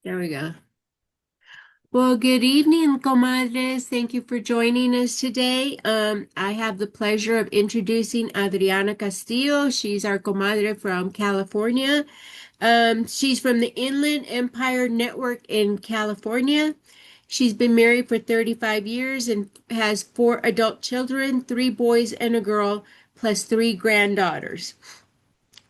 There we go. Well, good evening, comadres. Thank you for joining us today. I have the pleasure of introducing Adriana Castillo. She's our comadre from California. She's from the Inland Empire Network in California. She's been married for 35 years and has four adult children, three boys and a girl, plus three granddaughters.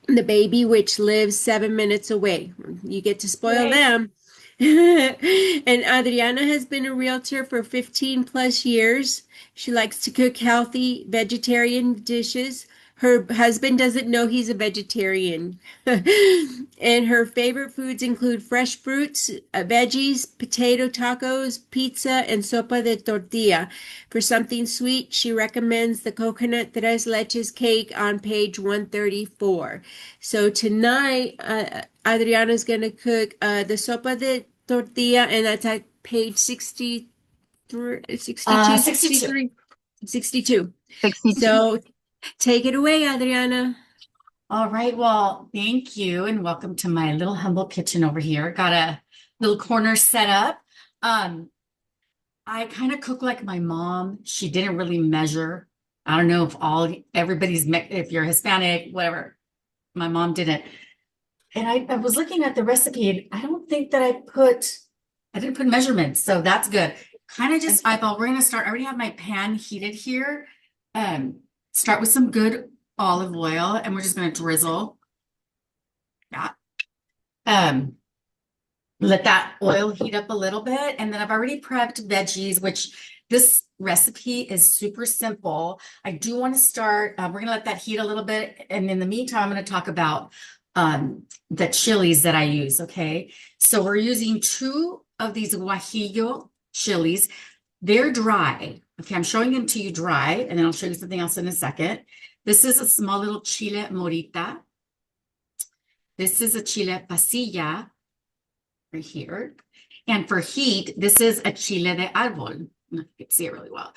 The baby, which lives 7 minutes away. You get to spoil Yay. them. And Adriana has been a realtor for 15 plus years. She likes to cook healthy vegetarian dishes. Her husband doesn't know he's a vegetarian. And her favorite foods include fresh fruits, veggies, potato tacos, pizza, and sopa de tortilla. For something sweet, she recommends the Coconut Tres Leche Cake on page 134. So tonight, Adriana's going to cook the sopa de tortilla, and that's at page 63, 62, 62. 63, 62. 62. So take it away, Adriana. All right. Well, thank you and welcome to my little humble kitchen over here. Got a little corner set up. Um, I kind of cook like my mom. She didn't really measure. I don't know if if you're Hispanic, whatever. My mom didn't. And I was looking at the recipe and I don't think that I didn't put measurements. So that's good. Kind of just eyeball. We're going to start. I already have my pan heated here. Um, Start with some good olive oil and we're just going to drizzle that. Um, Let that oil heat up a little bit. And then I've already prepped veggies, which this recipe is super simple. I do want to start, we're going to let that heat a little bit. And in the meantime, I'm going to talk about the chilies that I use. Okay. So we're using two of these guajillo chilies. They're dry. Okay. I'm showing them to you dry, and then I'll show you something else in a second. This is a small little chile morita. This is a chile pasilla right here. And for heat, this is a chile de árbol. You can see it really well.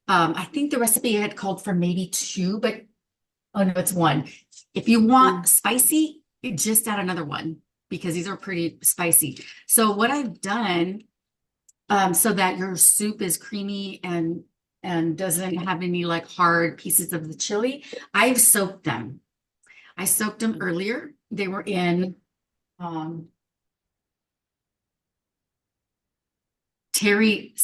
I think the recipe had called for maybe two, but oh no, it's one. If you want Mm. spicy, you just add another one because these are pretty spicy. So what I've done, so that your soup is creamy and doesn't have any like hard pieces of the chili, I've soaked them. I soaked them earlier. They were in um, Terry,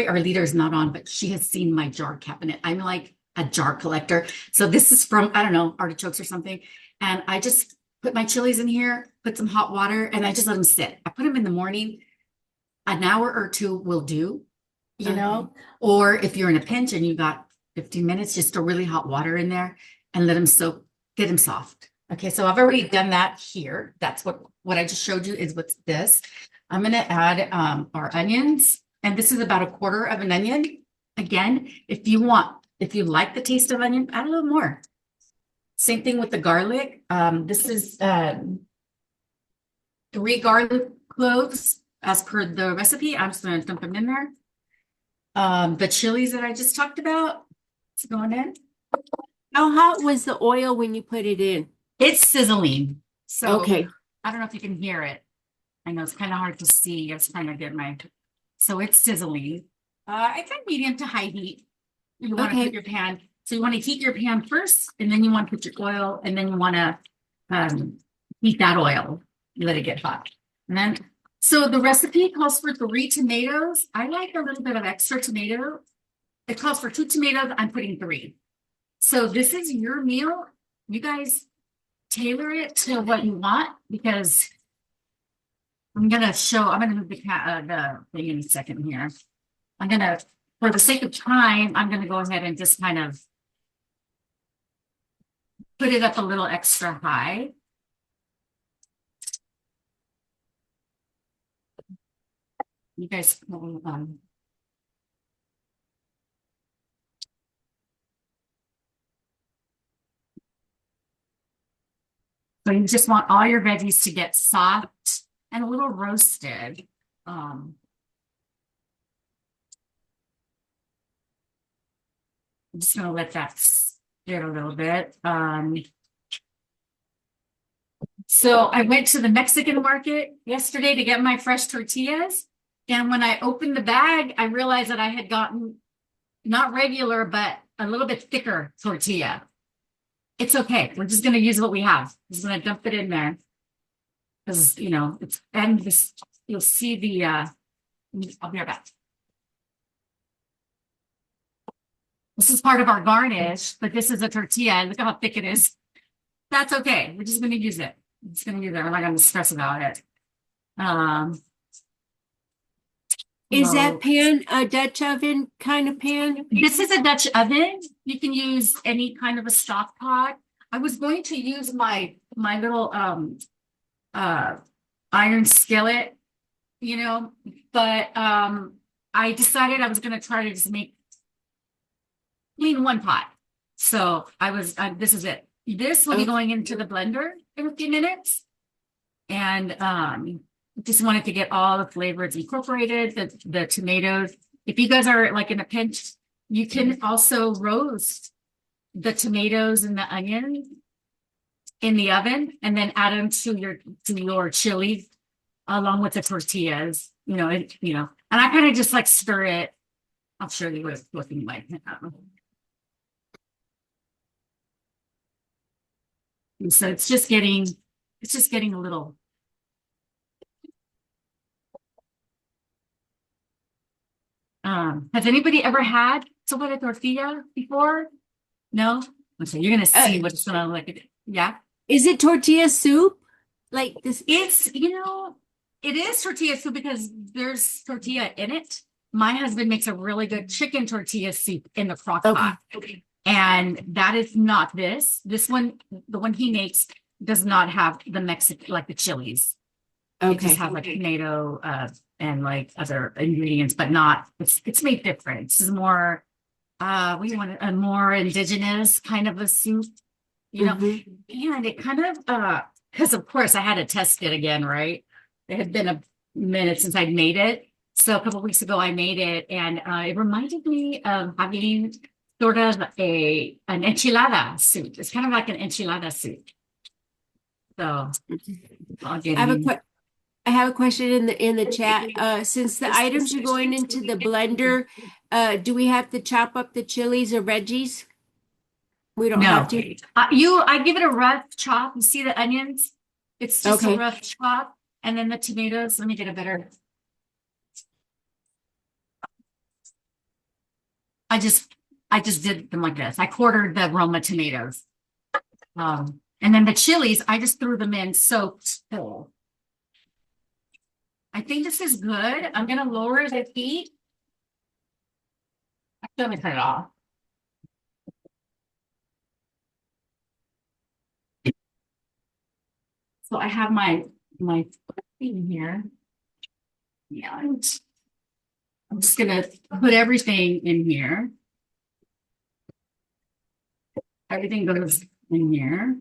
our leader is not on, but she has seen my jar cabinet. I'm like a jar collector. So this is from, I don't know, artichokes or something. And I just put my chilies in here, put some hot water, and I just let them sit. I put them in the morning. An hour or two will do, Okay. or if you're in a pinch and you got 15 minutes, just throw really hot water in there and let them soak, get them soft. Okay, so I've already done that here. That's what I just showed you is what's this. I'm going to add our onions, and this is about a quarter of an onion. Again, if you like the taste of onion, add a little more. Same thing with the garlic. This is three garlic cloves as per the recipe. I'm just going to dump them in there. The chilies that I just talked about, it's going in. How hot was the oil when you put it in? It's sizzling. So Okay. I don't know if you can hear it. I know it's kind of hard to see. I was trying to get so it's sizzling. It's at medium to high heat. You want to put Okay. your pan. So you want to heat your pan first, and then you want to put your oil, and then you want to heat that oil. You let it get hot. And then, so the recipe calls for 3 tomatoes. I like a little bit of extra tomato. It calls for 2 tomatoes. I'm putting 3. So this is your meal. You guys tailor it to what you want because I'm gonna move the thing in a second here. For the sake of time, I'm gonna go ahead and just kind of put it up a little extra high. You guys, so you just want all your veggies to get soft and a little roasted. Um, I'm just gonna let that sit a little bit. So I went to the Mexican market yesterday to get my fresh tortillas. And when I opened the bag, I realized that I had gotten not regular, but a little bit thicker tortilla. It's okay. We're just going to use what we have. Just going to dump it in there because, it's, and this, you'll see I'll be right back. This is part of our garnish, but this is a tortilla. Look how thick it is. That's okay. We're just going to use it. I'm just going to use it. We're not going to stress about it. Um, Is well, that pan a Dutch oven kind of pan? this is a Dutch oven. You can use any kind of a stock pot. I was going to use my little uh iron skillet, but I decided I was going to try to just clean one pot. So this is it. This will be going into the blender in a few minutes. And just wanted to get all the flavors incorporated, the tomatoes. If you guys are like in a pinch, you can also roast the tomatoes and the onions in the oven and then add them to your chili along with the tortillas, and I kind of just like stir it. I'll show you what it's looking like. And so it's just getting a little. Has anybody ever had sopa de tortilla before? No? Okay, you're gonna see what it's gonna look like. Yeah. Is it tortilla soup? Like this? It is tortilla soup because there's tortilla in it. My husband makes a really good chicken tortilla soup in the crock pot. Okay. And that is not this. This one, the one he makes, does not have the Mexican, like the chilies. It just has like tomato and like other ingredients, but not, it's made different. This is more, we want a more indigenous kind of a soup, and it kind of, because of course I had to test it again, right? It had been a minute since I'd made it. So a couple of weeks ago I made it and it reminded me of having sort of an enchilada soup. It's kind of like an enchilada soup. So I'll get I have a question in the chat. Since the items are going into the blender, do we have to chop up the chilies or veggies? We don't have No. to. I give it a rough chop. You see the onions? It's just a Okay. rough chop. And then the tomatoes, let me get a better. I just did them like this. I quartered the Roma tomatoes. And then the chilies, I just threw them in soaked whole. I think this is good. I'm gonna lower the heat. Let me turn it off. So I have my thing here. Yeah, I'm just gonna put everything in here. Everything goes in here.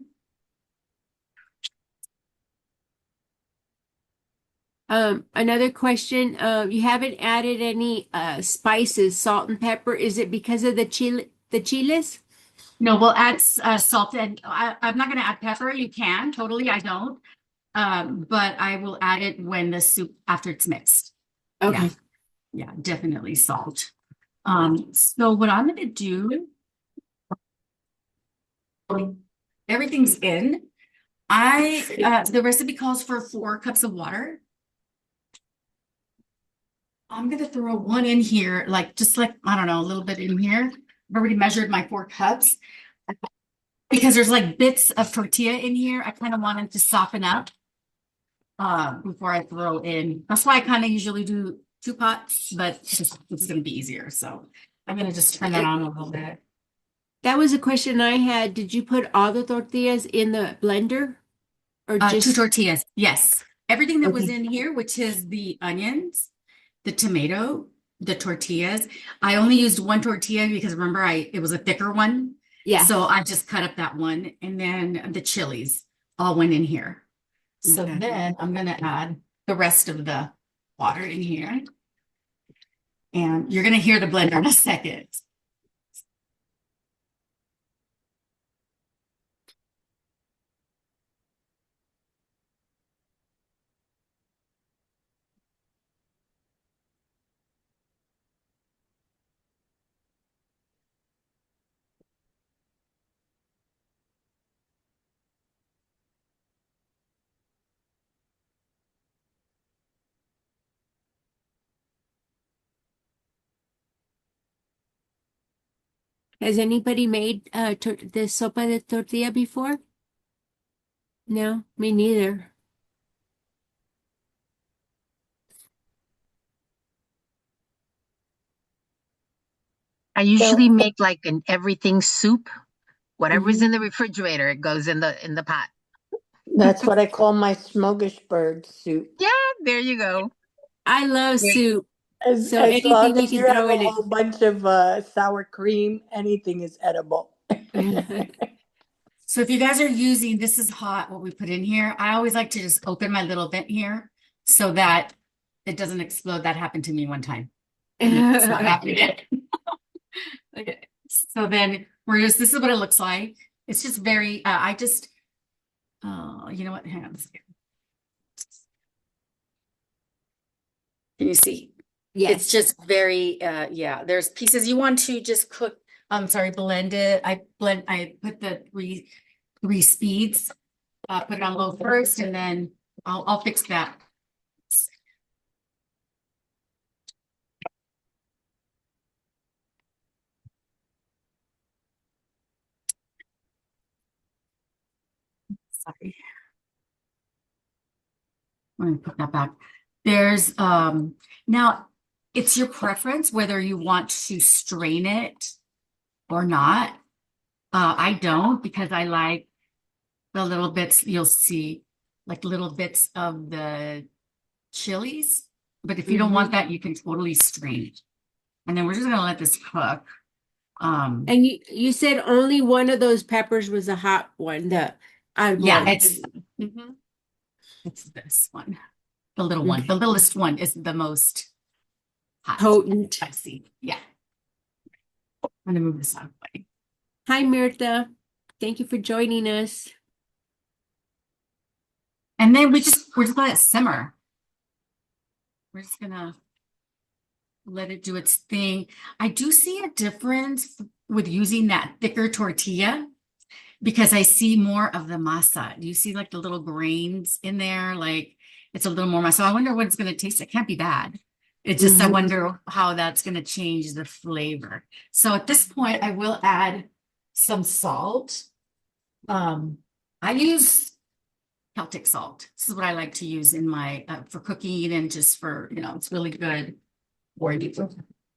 Another question. You haven't added any spices, salt and pepper. Is it because of the chiles? No, we'll add salt, and I'm not going to add pepper. You can totally. I don't, but I will add it when the soup after it's mixed. Okay. Yeah, definitely salt. So what I'm going to do, everything's in. The recipe calls for 4 cups of water. I'm going to throw one in here, just like, I don't know, a little bit in here. I've already measured my 4 cups because there's like bits of tortilla in here. I kind of wanted to soften up before I throw in. That's why I kind of usually do 2 pots, but it's going to be easier. So I'm going to just turn that on a little bit. That was a question I had. Did you put all the tortillas in the blender or just 2 tortillas? Yes. Everything that was in here, which is the onions, the tomato, the tortillas. I only used 1 tortilla because remember it was a thicker one. Yeah. So I just cut up that one, and then the chilies all went in here. So then I'm going to add the rest of the water in here. And you're going to hear the blender in a second. Has anybody made the sopa de tortilla before? No, me neither. I So, usually make like an everything soup. Whatever's mhm. in the refrigerator, it goes in the pot. That's what I call my smorgasbord soup. Yeah, there you go. I love Great. soup. As, So as long anything you as can you have throw a in whole bunch of sour cream, anything is edible. it. So if you guys are using, this is hot, what we put in here. I always like to just open my little vent here so that it doesn't explode. That happened to me one time. And it's not happening again. Okay. So then this is what it looks like. It's just very, you know what? Hang on a second. Can you see? It's Yes. just very, yeah, there's pieces you want to just cook. I'm sorry, blend it. I put the three speeds, put it on low first, and then I'll fix that. Sorry. Let me put that back. There's now it's your preference whether you want to strain it or not. I don't because I like the little bits you'll see, like little bits of the chilies. But if you don't want that, you can totally strain it. And then we're just gonna let this cook. And you said only one of those peppers was a hot one, the Yeah, eyeball. it's this one, the little one, Okay. the littlest one is the most hot. Potent. I see. Yeah, I'm gonna move this out of the way. Hi, Mirtha. Thank you for joining us. And then we're just gonna let it simmer. We're just gonna let it do its thing. I do see a difference with using that thicker tortilla because I see more of the masa. Do you see like the little grains in there? Like it's a little more masa. So I wonder what it's gonna taste. It can't be bad. It's just I wonder how that's gonna change the flavor. So at this point, I will add some salt. I use Celtic salt. This is what I like to use in my for cooking and just for, it's really good for you.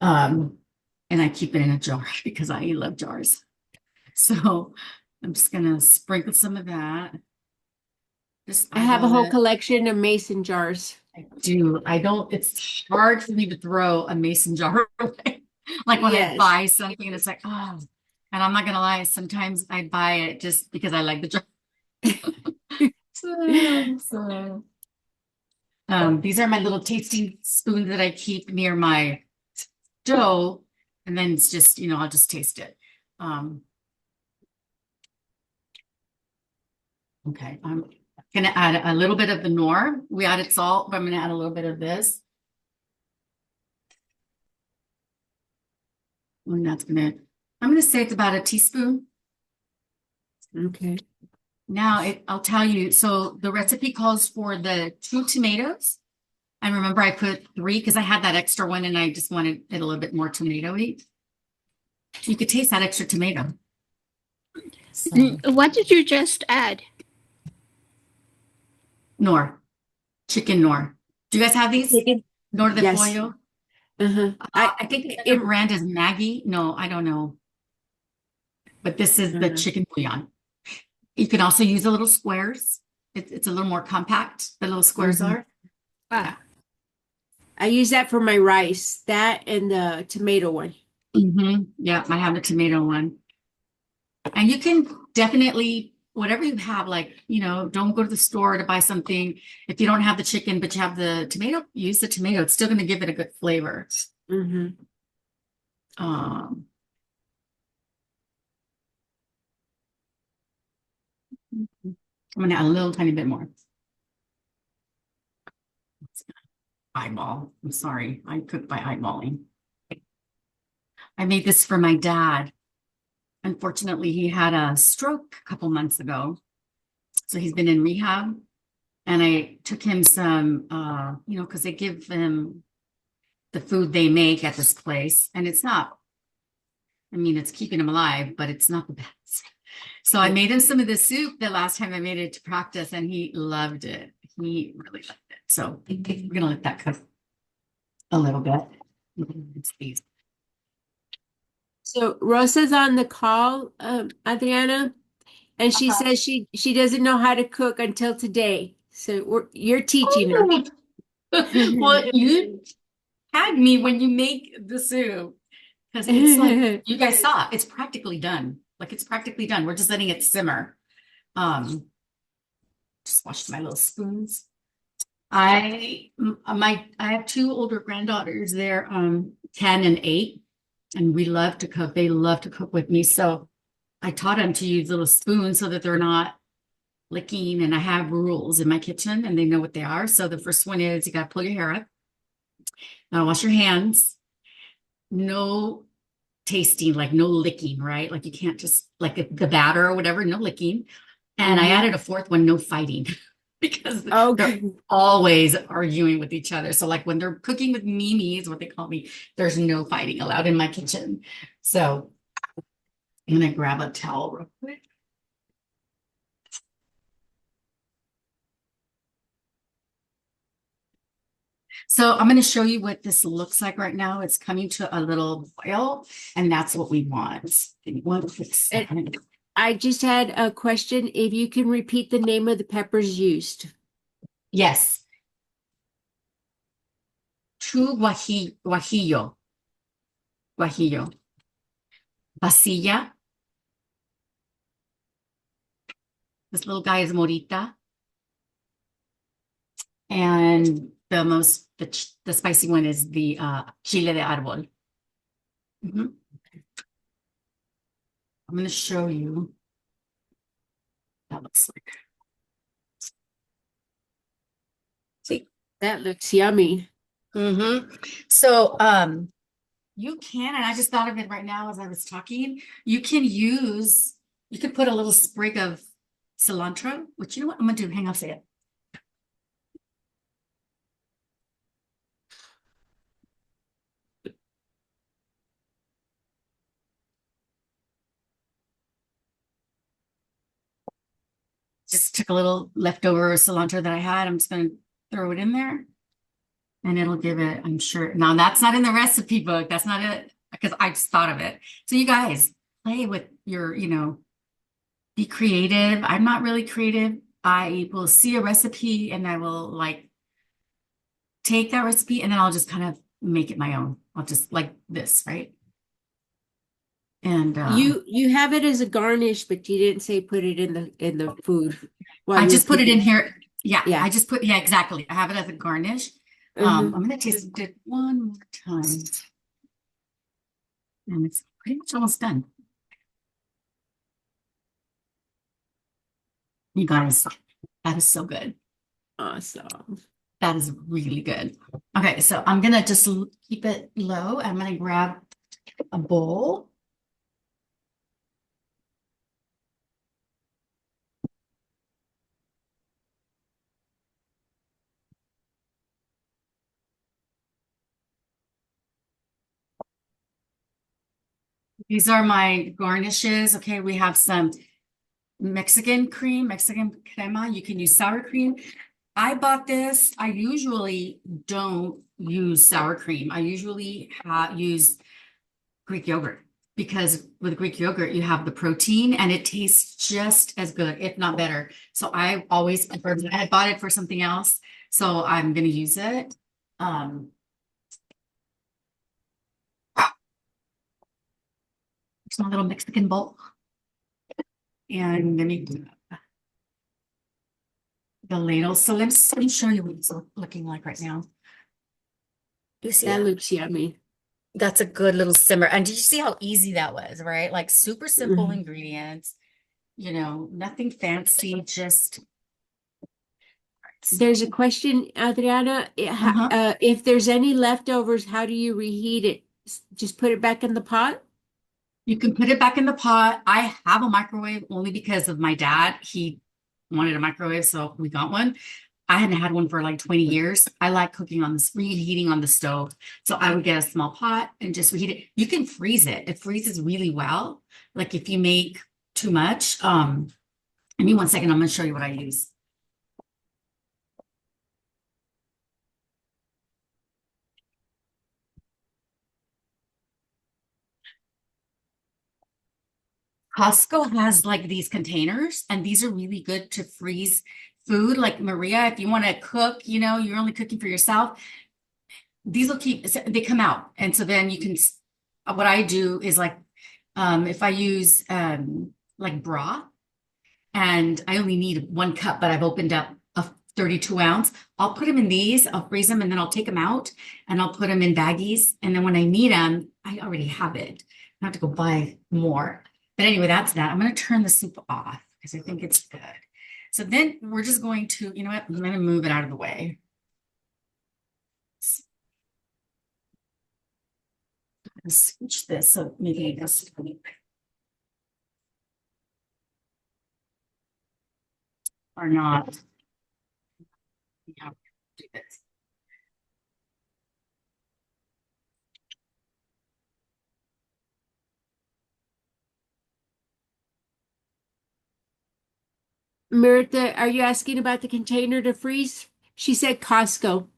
And I keep it in a jar because I love jars. So I'm just gonna sprinkle some of that. Just I have a eyeball whole it. collection of mason jars. I do. I don't, it's hard for me to throw a mason jar away. Like when I Yes. buy something and it's like, oh, and I'm not gonna lie, sometimes I buy it just because I like the jar. So, these are my little tasting spoons that I keep near my dough, and then it's just, I'll just taste it. Okay, I'm gonna add a little bit of the nor. We added salt, but I'm gonna add a little bit of this. And I'm gonna say it's about a teaspoon. Okay. Now I'll tell you, so the recipe calls for the 2 tomatoes. And remember I put 3 because I had that extra one and I just wanted it a little bit more tomatoey. You could taste that extra tomato. So, What did you just add? nor, chicken nor. Do you guys have these? Chicken? Nor de Yes. pollo? Uh-huh. I think the other brand is Maggie. No, I don't know. But this is the chicken bouillon. You can also use the little squares. It's a little more compact. The little squares are. Ah, I use that for my rice, that and the tomato one. Yeah, I have the tomato one. And you can definitely, whatever you have, like, don't go to the store to buy something. If you don't have the chicken, but you have the tomato, use the tomato. It's still going to give it a good flavor. I'm going to add a little tiny bit more. Eyeball. I'm sorry. I cook by eyeballing. I made this for my dad. Unfortunately, he had a stroke a couple months ago. So he's been in rehab. And I took him some, because they give them the food they make at this place. And it's not I mean, it's keeping him alive, but it's not the best. So I made him some of the soup the last time I made it to practice, and he loved it. He really liked it. So we're gonna let that cook a little bit. It's these. So Rosa's on the call, Adriana, and she says she doesn't know how to cook until today. So you're teaching her. Well, you had me when you make the soup because it's like you guys saw, it's practically done. Like it's practically done. We're just letting it simmer. Just wash my little spoons. I have two older granddaughters. They're 10 and 8, and we love to cook. They love to cook with me. So I taught them to use little spoons so that they're not licking. And I have rules in my kitchen and they know what they are. So the first one is you got to pull your hair up. Wash your hands. No tasting, like no licking, right? Like you can't just like the batter or whatever, no licking. And I added a fourth one, no fighting, because they're always arguing with each other. So like when they're cooking with Mimi's, what they call me, there's no fighting allowed in my kitchen. So I'm gonna grab a towel real quick. So I'm going to show you what this looks like right now. It's coming to a little boil, and that's what we want. One quick second. I just had a question. If you can repeat the name of the peppers used. Yes. True guajillo. Guajillo. Pasilla. This little guy is morita. And the spicy one is the chile de árbol. I'm going to show you what that looks like. See, that looks yummy. So you can, and I just thought of it right now as I was talking, you could put a little sprig of cilantro, which you know what I'm gonna do, hang on a second. Just took a little leftover cilantro that I had. I'm just going to throw it in there and it'll give it, I'm sure. Now that's not in the recipe book. That's not it because I just thought of it. So you guys play with your, be creative. I'm not really creative. I will see a recipe and I will like take that recipe and then I'll just kind of make it my own. I'll just like this, right? And you have it as a garnish, but you didn't say put it in the food. I just put it in here. Yeah, I just put exactly. I have it as a garnish. I'm gonna taste it one more time. And it's pretty much almost done. You guys, that is so good. Awesome. That is really good. Okay, so I'm gonna just keep it low. I'm gonna grab a bowl. These are my garnishes. Okay, we have some Mexican crema. You can use sour cream. I bought this. I usually don't use sour cream. I usually use Greek yogurt because with Greek yogurt, you have the protein and it tastes just as good, if not better. So I always prefer, I bought it for something else. So I'm going to use it. It's my little Mexican bowl. And let me do the ladle. So let me show you what it's looking like right now. You see that looks yummy. That's a good little simmer. And did you see how easy that was, right? Like super simple ingredients, nothing fancy, just. There's a question, Adriana. If there's any leftovers, how do you reheat it? Just put it back in the pot? You can put it back in the pot. I have a microwave only because of my dad. He wanted a microwave, so we got one. I hadn't had one for like 20 years. I like cooking on this, reheating on the stove. So I would get a small pot and just reheat it. You can freeze it. It freezes really well. Like if you make too much. Give me one second. I'm going to show you what I use. Costco has like these containers, and these are really good to freeze food. Like Maria, if you want to cook, you're only cooking for yourself. These will keep, they come out. And so then you can, what I do is like, if I use like broth and I only need 1 cup, but I've opened up a 32 ounce, I'll put them in these, I'll freeze them, and then I'll take them out and I'll put them in baggies. And then when I need them, I already have it. I have to go buy more. But anyway, that's that. I'm going to turn the soup off because I think it's good. So then we're just going to, you know what? I'm going to move it out of the way. Switch this so maybe this or not. Yeah, do this. Mirtha, are you asking about the container to freeze? She said Costco.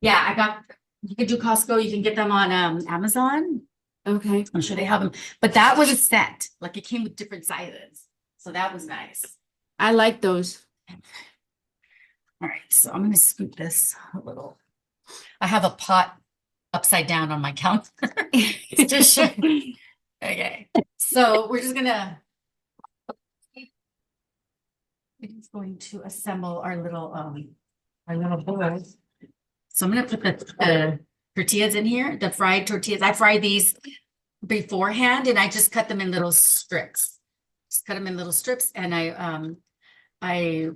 Yeah, you can do Costco, you can get them on Amazon. Okay. I'm sure they have them, but that was a set. Like it came with different sizes. So that was nice. I like those. All right, so I'm going to scoop this a little. I have a pot upside down on my counter. It's just showing. Okay, so we're just going to assemble our little bowls. So I'm going to put the tortillas in here, the fried tortillas. I fried these beforehand and I just cut them in little strips. Just cut them in little strips, and I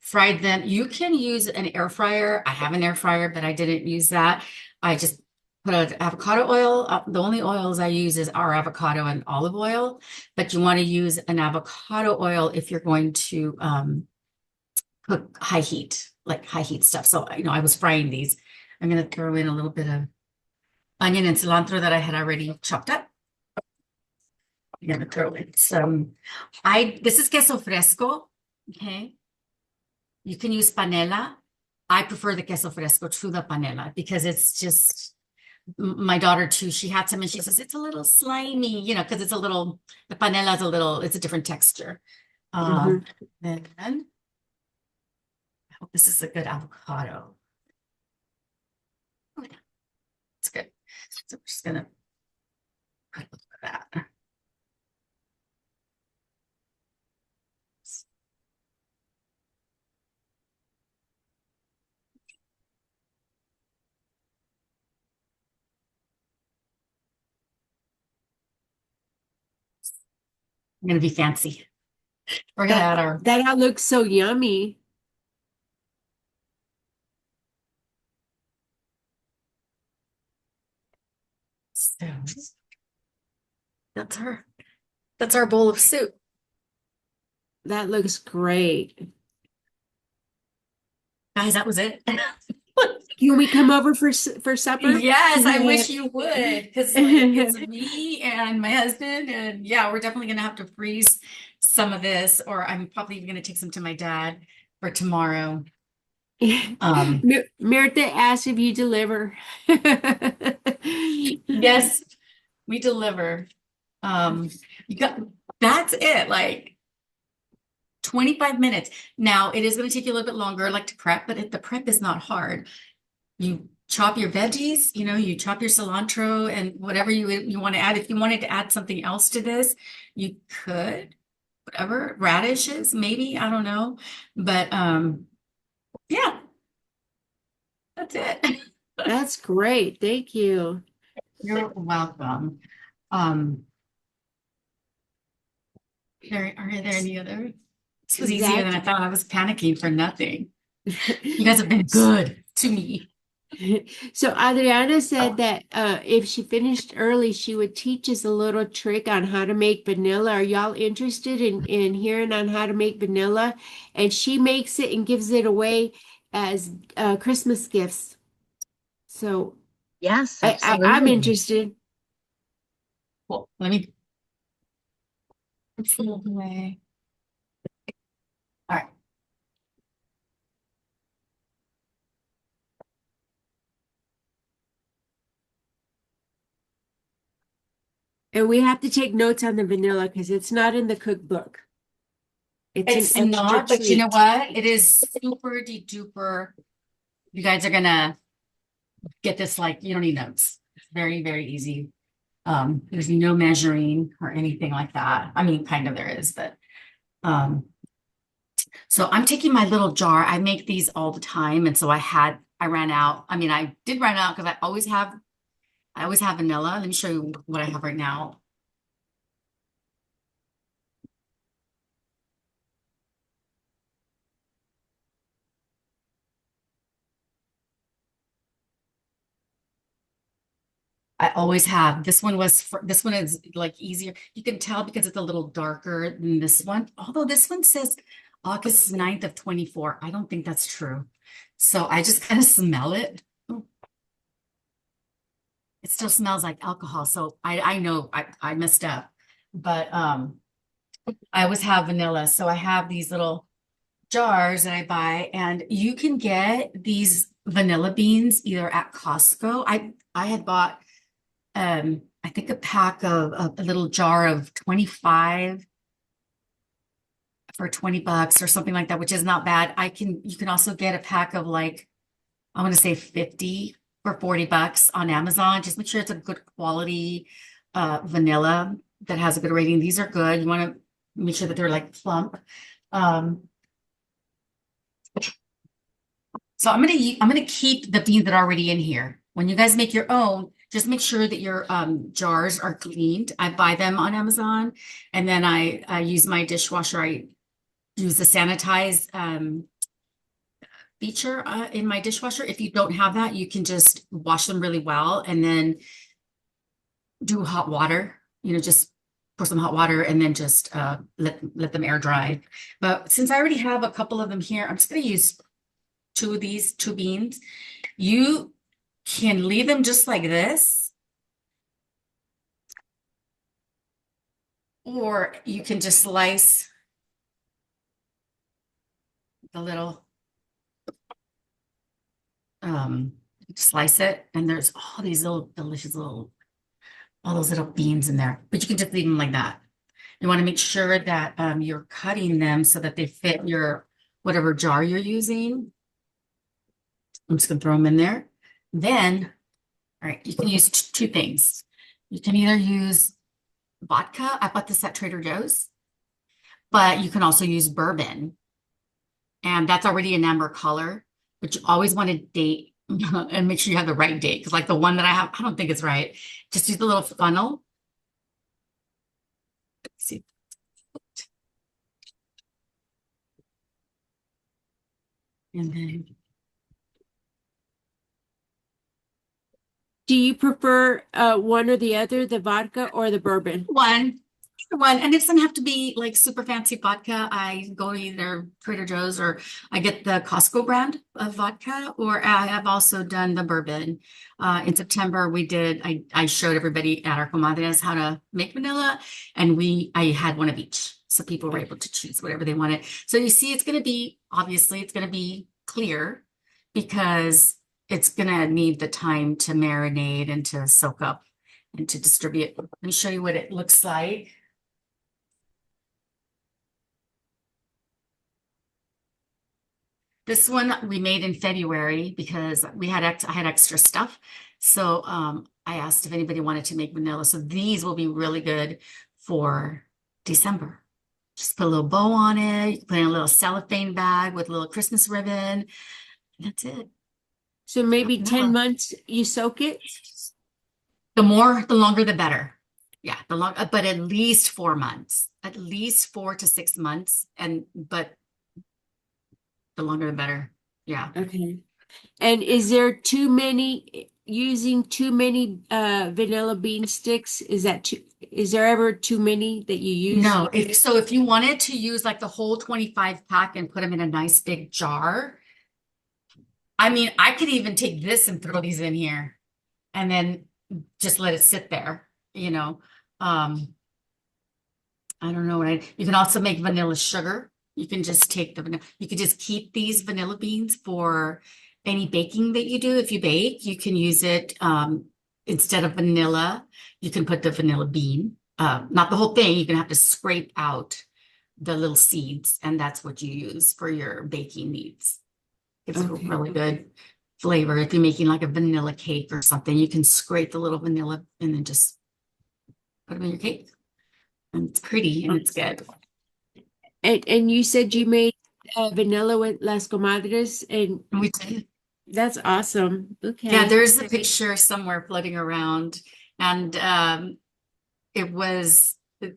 fried them. You can use an air fryer. I have an air fryer, but I didn't use that. I just put avocado oil. The only oils I use is our avocado and olive oil, but you want to use an avocado oil if you're going to cook high heat, like high heat stuff. So, I was frying these. I'm going to throw in a little bit of onion and cilantro that I had already chopped up. I'm going to throw in some, this is queso fresco. Okay. You can use panela. I prefer the queso fresco to the panela because it's just, my daughter too, she had some and she says it's a little slimy, because it's the panela is it's a different texture. Then I hope this is a good avocado. Oh, yeah, it's good. So we're just gonna put a little bit of that. I'm gonna be fancy. We're gonna add our That looks so yummy. So that's our bowl of soup. That looks great. Guys, that was it. Can we come over for supper? Yes, I wish you would, because it's me and my husband, and yeah, we're definitely gonna have to freeze some of this, or I'm probably even gonna take some to my dad for tomorrow. Mirtha asked if you deliver. Yes, we deliver. That's it, like 25 minutes. Now it is going to take you a little bit longer, like to prep, but the prep is not hard. You chop your veggies, you chop your cilantro and whatever you want to add. If you wanted to add something else to this, you could, whatever, radishes, maybe, I don't know. But yeah, that's it. That's great. Thank you. You're welcome. Are there any other? This was easier than I thought. I was panicking for nothing. You guys have been good to me. So Adriana said that if she finished early, she would teach us a little trick on how to make vanilla. Are y'all interested in hearing on how to make vanilla? And she makes it and gives it away as Christmas gifts. So Yes, I'm absolutely. interested. Well, let me put some away. All right. And we have to take notes on the vanilla because it's not in the cookbook. It's an It's extra not, but you know treat. what? It is super de duper. You guys are gonna get this like you don't need notes. It's very, very easy. There's no measuring or anything like that. I mean, kind of there is, but so I'm taking my little jar. I make these all the time, and so I ran out. I mean, I did run out because I always have vanilla. Let me show you what I have right now. I always have. This one is like easier. You can tell because it's a little darker than this one. Although this one says August 9th of 24. I don't think that's true. So I just kind of smell it. Oh, it still smells like alcohol. So I know I messed up. But I always have vanilla. So I have these little jars that I buy, and you can get these vanilla beans either at Costco. I had bought I think a pack of a little jar of 25 for $20 or something like that, which is not bad. You can also get a pack of like, I want to say 50 for $40 on Amazon. Just make sure it's a good quality vanilla that has a good rating. These are good. You want to make sure that they're like plump. So I'm gonna keep the beans that are already in here. When you guys make your own, just make sure that your jars are cleaned. I buy them on Amazon, and then I use my dishwasher. I use the sanitize feature in my dishwasher. If you don't have that, you can just wash them really well, and then do hot water. You know, just pour some hot water, and then just let them air dry. But since I already have a couple of them here, I'm just gonna use two of these, two beans. You can leave them just like this, or you can just slice the little, slice it, and there's all these little delicious all those little beans in there, but you can just leave them like that. You want to make sure that you're cutting them so that they fit your whatever jar you're using. I'm just gonna throw them in there. Then, all right, you can use two things. You can either use vodka. I bought this at Trader Joe's, but you can also use bourbon, and that's already an amber color, but you always want to date and make sure you have the right date. Because like the one that I have, I don't think it's right. Just use the little funnel. Let's see. And then Do you prefer one or the other, the vodka or the bourbon? one, and it doesn't have to be like super fancy vodka. I go to either Trader Joe's or I get the Costco brand of vodka, or I have also done the bourbon. In September, I showed everybody at our Comadres how to make vanilla, and I had one of each. So people were able to choose whatever they wanted. So you see, obviously, it's going to be clear because it's going to need the time to marinate and to soak up and to distribute. Let me show you what it looks like. This one we made in February because I had extra stuff. So I asked if anybody wanted to make vanilla. So these will be really good for December. Just put a little bow on it. You can put in a little cellophane bag with a little Christmas ribbon. That's it. So maybe 10 Vanilla. months you soak it? The longer, the better. Yeah, but at least 4 months, at least 4 to 6 months. But the longer, the better. Yeah. Okay. And is there too many using too many vanilla bean sticks? Is there ever too many that you use? No, if you wanted to use like the whole 25 pack and put them in a nice big jar, I mean, I could even take this and throw these in here and then just let it sit there, you know. I don't know you can also make vanilla sugar. You can just take the vanilla, you could just keep these vanilla beans for any baking that you do. If you bake, you can use it instead of vanilla, you can put the vanilla bean, not the whole thing. You're gonna have to scrape out the little seeds, and that's what you use for your baking needs. It's a Okay. really good flavor. If you're making like a vanilla cake or something, you can scrape the little vanilla and then just put them in your cake. And it's pretty and it's good. And you said you made vanilla with Las Comadres, and And we did. that's awesome. Yeah, Okay. there's a picture somewhere floating around, and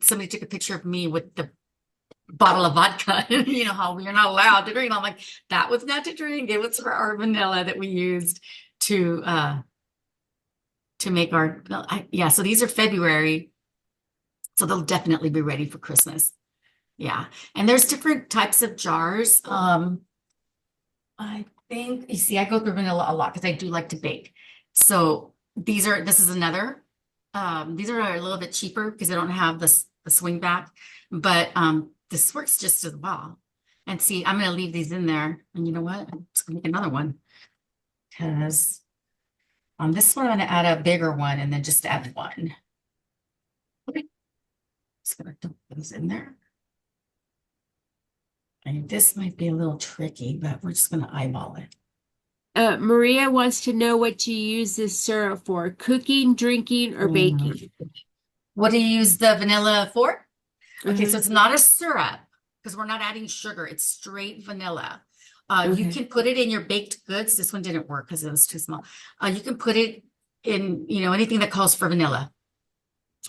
somebody took a picture of me with the bottle of vodka. You know how you're not allowed to drink. I'm like, that was not to drink. It was for our vanilla that we used to make our. Yeah. So these are February, so they'll definitely be ready for Christmas. Yeah, and there's different types of jars. I think you see, I go through vanilla a lot because I do like to bake. So this is another. These are a little bit cheaper because they don't have the swing back, but this works just as well. And see, I'm going to leave these in there, and you know what? I'm just going to make another one because on this one I'm going to add a bigger one and then just add one. Okay, just going to dump those in there. And this might be a little tricky, but we're just going to eyeball it. Maria wants to know what you use this syrup for: cooking, drinking, or baking. What do you use the vanilla for? Okay, so Mhm. it's not a syrup because we're not adding sugar. It's straight vanilla. You Okay. can put it in your baked goods. This one didn't work because it was too small. You can put it in, anything that calls for vanilla.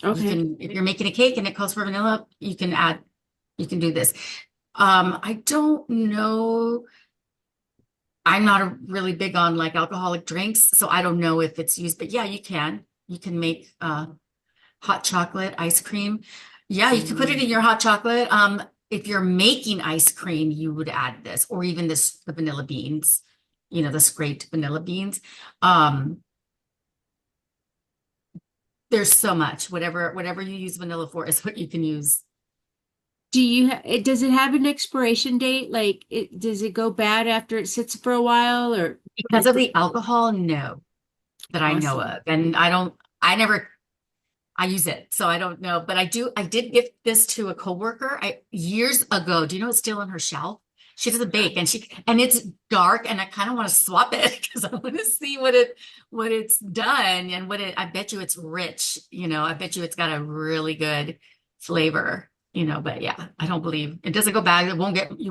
You Okay. can, if you're making a cake and it calls for vanilla, you can do this. I don't know. I'm not really big on like alcoholic drinks, so I don't know if it's used, but yeah, you can. You can make hot chocolate ice cream. Yeah, you can put it in your hot chocolate. If you're making ice cream, you would add this, or even the vanilla beans, the scraped vanilla beans. There's so much. Whatever you use vanilla for is what you can use. Does it have an expiration date? Like does it go bad after it sits for a while, or? Because of the alcohol, no, that I know Awesome. of. And I use it, so I don't know. But I did gift this to a coworker years ago. Do you know it's still on her shelf? She doesn't bake, and it's dark, and I kind of want to swap it because I want to see what it's done and I bet you it's rich. I bet you it's got a really good flavor. But yeah, I don't believe it doesn't go bad. You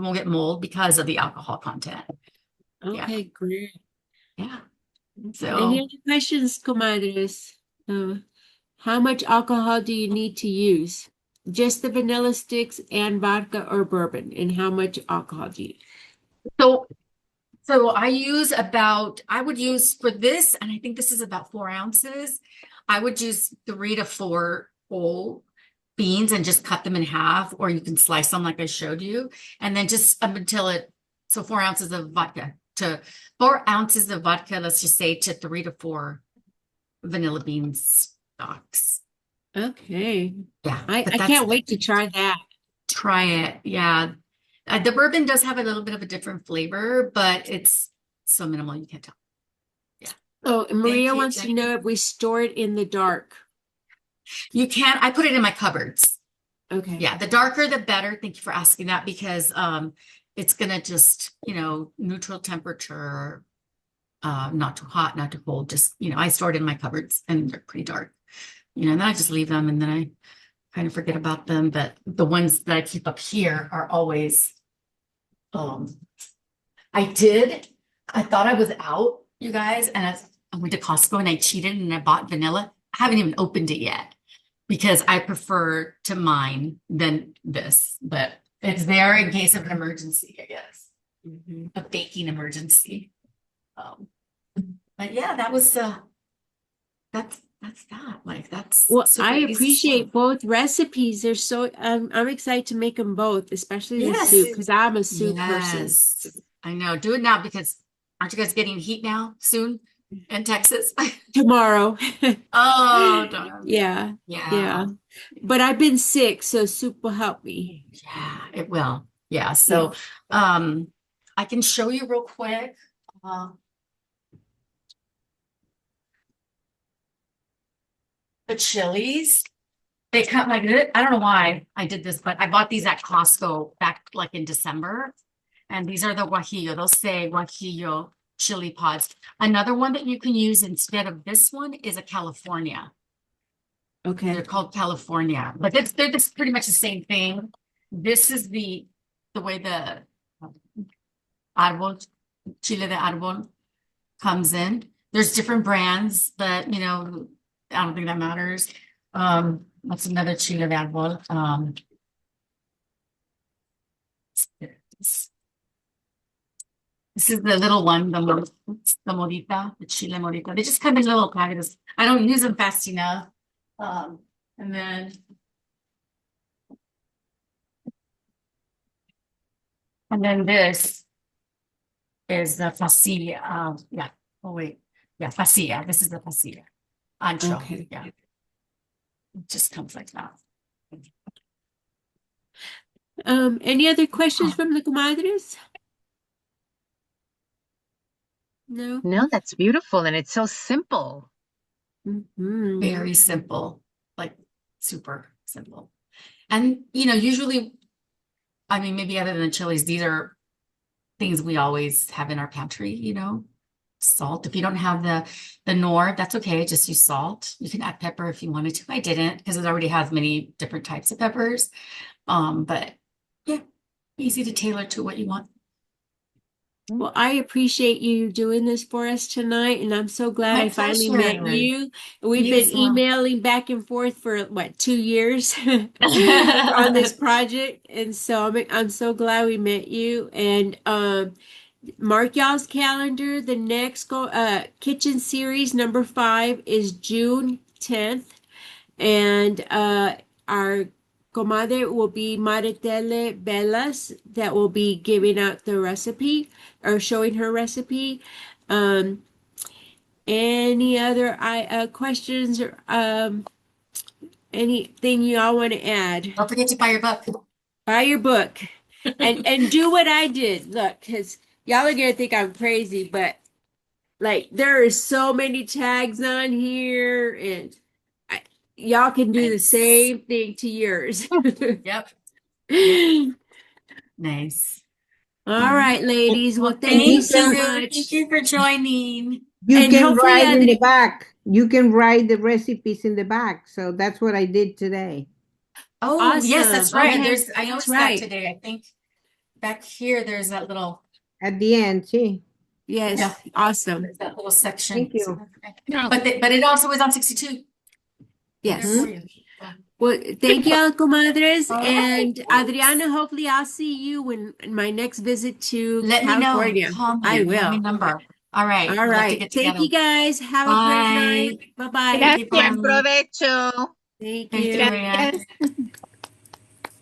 won't get mold because of the alcohol content. Yeah. Okay, great. Yeah. Any So other questions, comadres? How much alcohol do you need to use? Just the vanilla sticks and vodka or bourbon? And how much alcohol do you? so I would use for this, and I think this is about 4 ounces. I would use 3 to 4 whole beans and just cut them in half, or you can slice them like I showed you. And then just so 4 ounces of vodka let's just say, to 3 to 4 vanilla bean stalks. Okay. Yeah, I but can't wait to try that. try it. Yeah. The bourbon does have a little bit of a different flavor, but it's so minimal you can't tell. Yeah. Oh, and Maria Thank you, wants to Jackie. know if we store it in the dark. You can. I put it in my cupboards. Okay. Yeah, the darker the better. Thank you for asking that because it's gonna just, neutral temperature, not too hot, not too cold. Just, I store it in my cupboards and they're pretty dark. And then I just leave them and then I kind of forget about them. But the ones that I keep up here are always I thought I was out, you guys, and I went to Costco and I cheated and I bought vanilla. I haven't even opened it yet because I prefer to mine than this, but it's there in case of an emergency, I guess. Mhm. A baking emergency. Um, but yeah, that was that's that. Like that's Well, super I easy stuff. appreciate both recipes. They're so I'm excited to make them both, especially the Yes. soup because I'm a soup person. Yes. I know. Do it now because aren't you guys getting heat now soon in Texas? Tomorrow. Oh, darn. Yeah, Yeah. yeah. But I've been sick, so soup will help me. Yeah, it will. Yeah. Yeah. So, I can show you real quick. Uh, the chilies. They cut like this. I don't know why I did this, but I bought these at Costco back like in December. And these are the guajillo. They'll say guajillo chili pods. Another one that you can use instead of this one is a California. They're Okay. called California, but they're just pretty much the same thing. This is the way the árbol, chile de árbol comes in. There's different brands, but you know, I don't think that matters. That's another chile de árbol. This is the little one, the morita, the chile morita. They just come in little packages. I don't use them fast enough. And then this is the pasilla. Yeah. Oh wait. Yeah, pasilla. This is the pasilla. Ancho. Okay. Yeah. It just comes like that. Any other questions from the comadres? No? No, that's beautiful. And it's so simple. Hmm. Very simple, like super simple. And you know, usually, I mean, maybe other than chilies, these are things we always have in our pantry, you know. Salt. If you don't have the nor, that's okay. Just use salt. You can add pepper if you wanted to. I didn't because it already has many different types of peppers. But yeah, easy to tailor to what you want. Well, I appreciate you doing this for us tonight, and I'm so glad My I finally met pleasure. you. We've You been as well. emailing back and forth for what, 2 years on this project, and so I'm so glad we met you. And mark y'all's calendar. The next kitchen series number 5 is June 10th, and our comadre will be Maritele Velas that will be giving out the recipe or showing her recipe. Um, any other questions or anything you all want to add? Don't forget to buy your book. Buy your book and do what I did. Look, because y'all are gonna think I'm crazy, but like there are so many tags on here, and I, y'all can do the Nice. same thing to yours. Yep. Nice. All right, ladies. Well, Well, thank you thank so you. much. Thank you for joining. You And can hopefully, write in the back. You can write the recipes in the back. So that's what I did today. Oh, yes, that's awesome. right. Okay, I that's noticed that right. today. I think back here there's that little At the end, see? Yes, yeah, awesome. there's that little section. Thank you. No. But it also is on 62. There Yes. for you. Well, thank y'all, comadres. All And right. Adriana, hopefully I'll see you when in my next visit to Let me know. California. Call me. I You have my will. number. All right. All We'd love to right. get Thank together. you guys. Have a great Bye. night. Bye-bye. Thank you, Gracias. Buen Bonnie. provecho. Thank Thank you, you. Maria. Gracias.